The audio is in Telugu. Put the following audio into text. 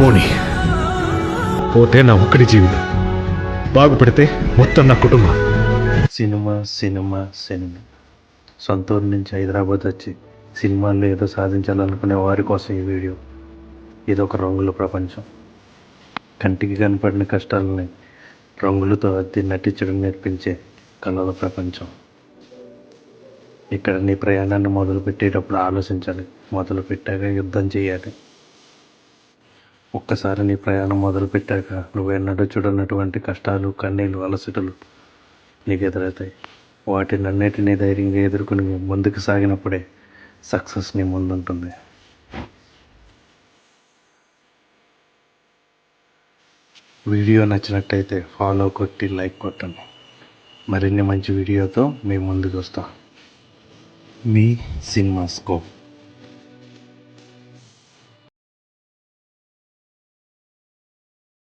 పోనీ పోతే నా ఒక్కడి జీవితం, బాగుపడితే మొత్తం నా కుటుంబం. సినిమా సినిమా సినిమా సొంత ఊరు నుంచి హైదరాబాద్ వచ్చి సినిమాల్లో ఏదో సాధించాలనుకునే వారి కోసం ఈ వీడియో. ఇదొక రంగుల ప్రపంచం. కంటికి కనపడిన కష్టాలని రంగులతో అద్ది నటించడం నేర్పించే కళల ప్రపంచం. ఇక్కడ నీ ప్రయాణాన్ని మొదలుపెట్టేటప్పుడు ఆలోచించాలి, మొదలు పెట్టాక యుద్ధం చేయాలి. ఒక్కసారి నీ ప్రయాణం మొదలుపెట్టాక నువ్వెన్నడూ చూడనటువంటి కష్టాలు, కన్నీళ్ళు, అలసటలు నీకు ఎదురవుతాయి. వాటినన్నిటినీ ధైర్యంగా ఎదుర్కొని ముందుకు సాగినప్పుడే సక్సెస్ నీ ముందుంటుంది. వీడియో నచ్చినట్టయితే ఫాలో కొట్టి లైక్ కొట్టండి. మరిన్ని మంచి వీడియోతో మేము ముందుకు వస్తాం. మీ సినిమా స్కోప్.